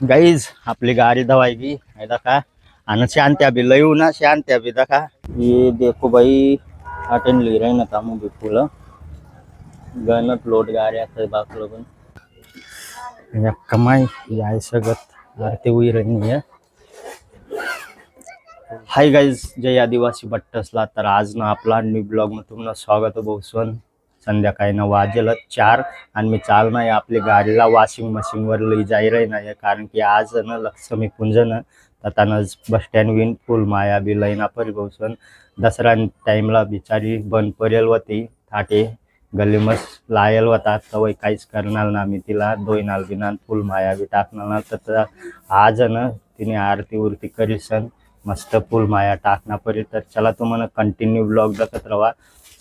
Guys आपली गाड़ी दवाएगी का आना शांति अभी लयू ना शांति अभी देखा ये देखो भाई अटेंड ले रहे ना तामू भी फूल गणत लोड गाड़ी आता है बाकलो पण या कमाई याय सगत आरती हुई रही है। हाय गाईज जय आदिवासी बट्टसला तर आज ना आपला न्यू ब्लॉग में तुमनं स्वागत आहे बहुसन संध्याकाळी ना वाजेल 4 आणि मी चालना आहे आपली गाडीला वॉशिंग मशीन वर लई जाई रही नाही कारण की आज ना लक्ष्मी पूजन तताना बस स्टँड विन फुल माया बी लईना परी बहुसन दसरा टाइमला बिचारी बंद पडेल होती थाटे गल्ली मस लायल होता तवय काहीच करणार ना मी तिला दोईनाल बिनाल फुल माया बी टाकणार ना तर आज ना तिने आरती उरती करीसन मस्त फुल माया टाकना परी तर चला तुम्हाला कंटिन्यू ब्लॉग बघत राहा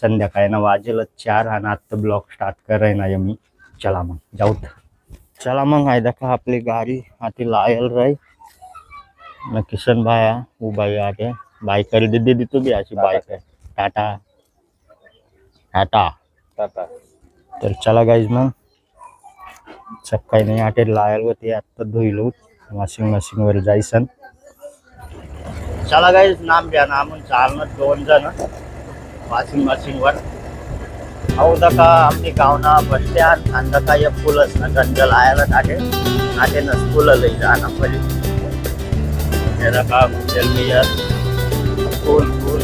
संध्याकाळी ना वाजेल 4 आणि आता ब्लॉग स्टार्ट कराय ना मी चला मग जाऊ चला मग आहे देखा आपली गाडी आती लायल राही ना किशन भाया उभा आहे बाईक कर दीदी तू भी अशी बाईक आहे टाटा टाटा टाटा तर चला गाईज मग सकाळी नाही आटे लायल होते आता धुईलो वॉशिंग मशीन वर जायसन चला गाईज नाम घ्या नाम चालणं 2 जण वॉशिंग मशीन वर अहो दका आमची गावना बस स्टँड आणि दका या फुलच ना गंजल आयला टाके आटे न फुल लई जाना पडी हे दका जलमियर फुल फुल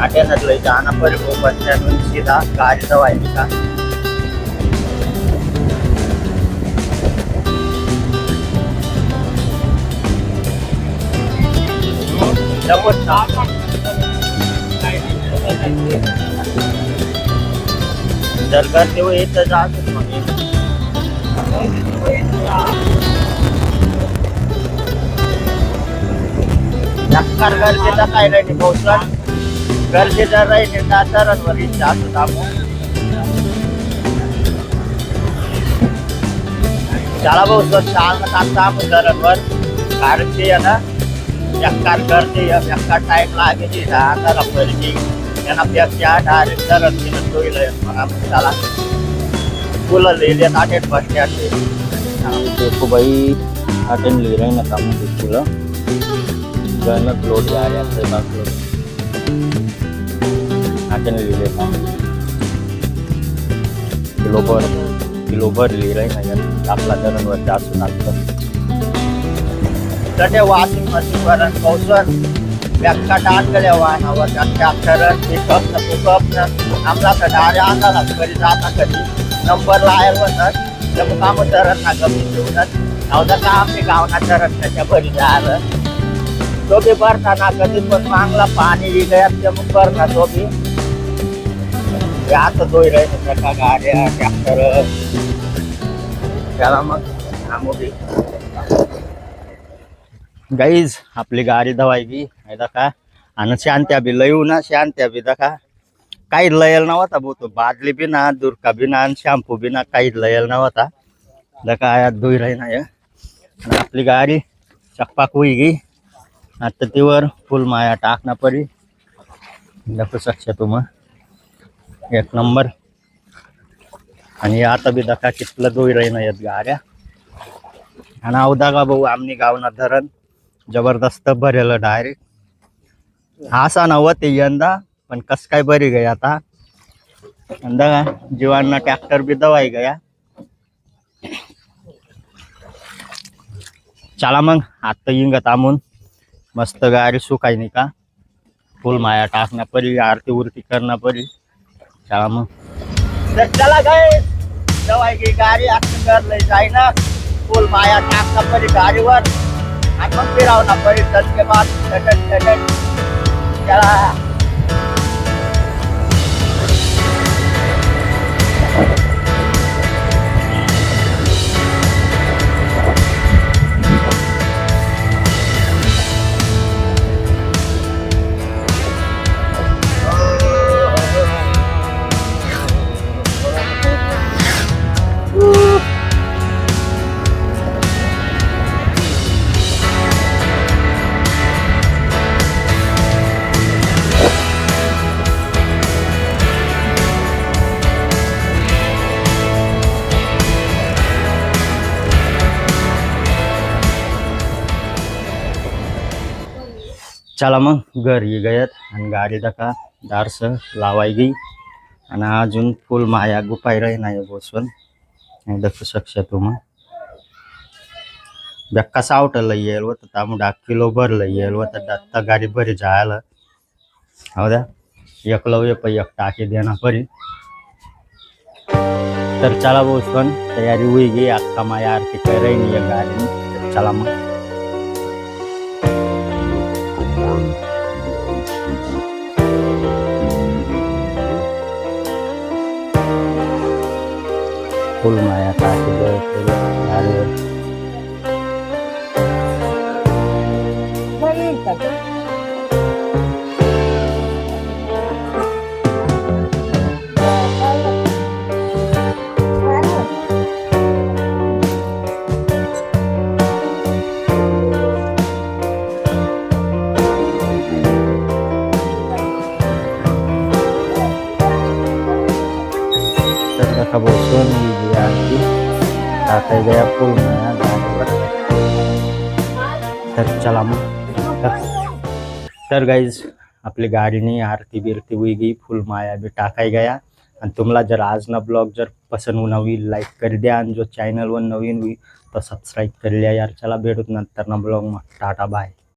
आटे न लई जाना पडी वो बस स्टँड में सीधा गाड़ी दवाई का जर करते हुए इथं जात नक्कार गरजेचा काय नाही पोहोचला गरजेचा राहील दातारांवर जास्त दामो चला भाऊ चालणं टाकता आपण घरांवर कारण ते आहे ना यक्कार करते यक्कार टाइम लागे अंधारा पडली त्यांना पेक्षा डायरेक्ट तरच तिनं टोईलं मला चला फुलं लिहिले अटेंड बस स्टँड देखो भाई अटेंड ले रहे ना काम फुलं गणत लोड जा रहे हैं बाकलो अटेंड ले रहे किलोभर ले रहे ना आपला जणांवर जास्त लागतं तटे वॉशिंग मशीन वर कौशल व्याख्या टाट गल्या वाहनावर ट्रॅक्टर पिकअप न पिकअप न आमला डारे आंधाला कधी जाता कधी नंबर लायल होतात जब काम तरत ना कमी ठेवतात नवदा का आमचे गावना तरत त्याच्या भरी झालं तो भी भरताना कधी पण मागला पाणी गया ते मग भरना तो भी आता दोय रहे त्या गाड्या ट्रॅक्टर त्याला मग आम्ही गाईज आपली गाडी दवाएगी का आणि शांती अभी लयू ना शांती अभी देखा काही लयल नव्हता तो बादली भी ना दुर्का भी ना शॅम्पू भी ना काही लयल नव्हता देखा आया धुई रही ना आणि आपली गाडी चकपाक हुई गी आता तीवर फुल माया टाकना पडी देखो शकता तुम एक नंबर आणि आता भी देखा कितलं धुई रही ना गाड्या आणि अवदा का भाऊ आमनी गावना धरण जबरदस्त भरेल डायरेक्ट असा नव्हते यंदा पण कस काय बरी गया आता यंदा जीवांना ट्रॅक्टर भी दवाई गया चला मग आता इंग थांबून मस्त गाडी सुकाय नाही का फुल माया टाकना परी आरती उरती करना परी चला मग चला गए दवाई की गाडी आता कर ले जाए ना फुल माया टाकना परी गाडीवर आणि मग फिरावना परी के बाद चला चला मग घरी गयत आणि गाडी का दारस लावाय गी आणि अजून फुल माया गुपाई राही नाही बसून देखू शकशा तुम्ही बेक्का सावट लई येईल होतं त्यामुळे 10 किलो भरलं येईल होतं दत्ता गाडी बरी जायला हो द्या एकलव्य पण एक टाकी देणार बरी तर चला बसून तयारी हुई गी अक्का माया आरती कराय नाही या गाडी चला मग फुल माया टाकी गाडीवर का बसून आरती टाकाय गया फुल माया गाडीवर तर चला मग तर गाईज आपली गाडीने आरती बिरती हुई गई फुल माया भी टाकाय गया आणि तुम्हाला जर आज ना ब्लॉग जर पसंद होना हुई लाईक कर द्या आणि जो चॅनल वर नवीन हुई तो सबस्क्राईब कर लिया यार चला भेटूत नंतर ना ब्लॉग मग टाटा बाय